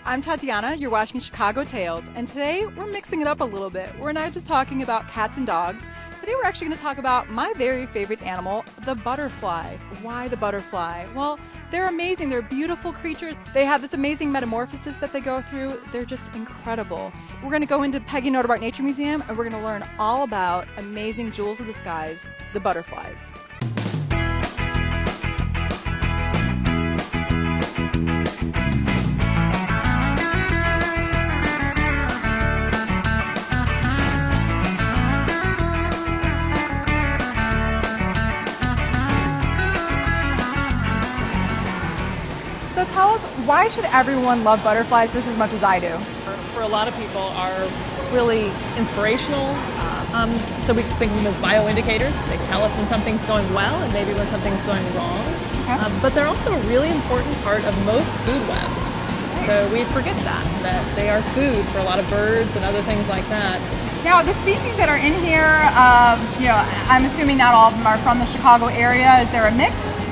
I'm Tatiana, you're watching Chicago Tales, and today we're mixing it up a little bit. We're not just talking about cats and dogs. Today we're actually going to talk about my very favorite animal, the butterfly. Why the butterfly? Well, they're amazing. They're beautiful creatures. They have this amazing metamorphosis that they go through. They're just incredible. We're going to go into Peggy Notebaert Nature Museum, and we're going to learn all about amazing jewels of the skies, the butterflies. So tell us, why should everyone love butterflies just as much as I do? For a lot of people are really inspirational. So we think of them as bioindicators. They tell us when something's going well and maybe when something's going wrong. Okay. But they're also a really important part of most food webs. So we forget that they are food for a lot of birds and other things like that. Now, the species that are in here, I'm assuming not all of them are from the Chicago area. Is there a mix?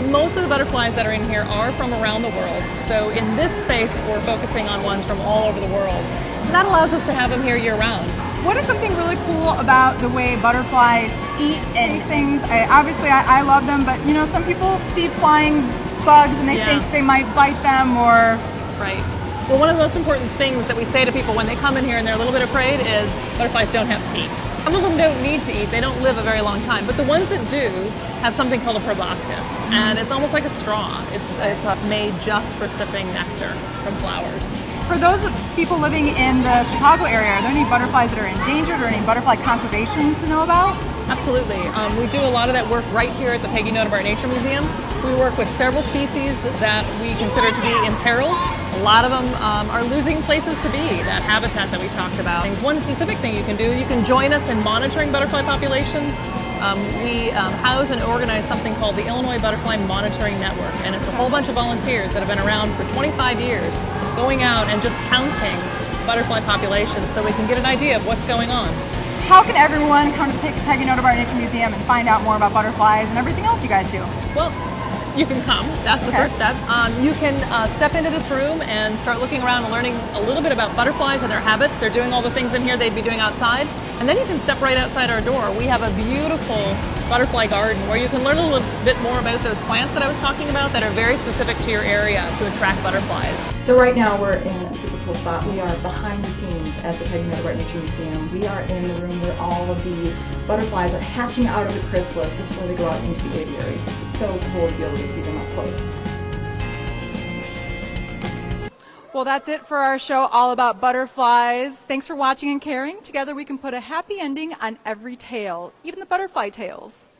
Most of the butterflies that are in here are from around the world. So in this space, we're focusing on ones from all over the world. And that allows us to have them here year-round. What is something really cool about the way butterflies eat these things? I love them, but some people see flying bugs and they think they might bite them or... Right. Well, one of the most important things that we say to people when they come in here and they're a little bit afraid is butterflies don't have teeth. Some of them don't need to eat, they don't live a very long time, but the ones that do have something called a proboscis, and it's almost like a straw. It's made just for sipping nectar from flowers. For those of people living in the Chicago area, are there any butterflies that are endangered or any butterfly conservation to know about? Absolutely. We do a lot of that work right here at the Peggy Notebaert Nature Museum. We work with several species that we consider to be in peril. A lot of them are losing places to be, that habitat that we talked about. And one specific thing you can do, you can join us in monitoring butterfly populations. We house and organize something called the Illinois Butterfly Monitoring Network, and it's a whole bunch of volunteers that have been around for 25 years going out and just counting butterfly populations so we can get an idea of what's going on. How can everyone come to the Peggy Notebaert Nature Museum and find out more about butterflies and everything else you guys do? Well, you can come. That's the first step. You can step into this room and start looking around and learning a little bit about butterflies and their habits. They're doing all the things in here they'd be doing outside. And then you can step right outside our door. We have a beautiful butterfly garden where you can learn a little bit more about those plants that I was talking about that are very specific to your area to attract butterflies. So right now we're in a super cool spot. We are behind the scenes at the Peggy Notebaert Nature Museum. We are in the room where all of the butterflies are hatching out of the chrysalis before they go out into the aviary. It's so cool to be able to see them up close. Well, that's it for our show all about butterflies. Thanks for watching and caring. Together we can put a happy ending on every tale, even the butterfly tales.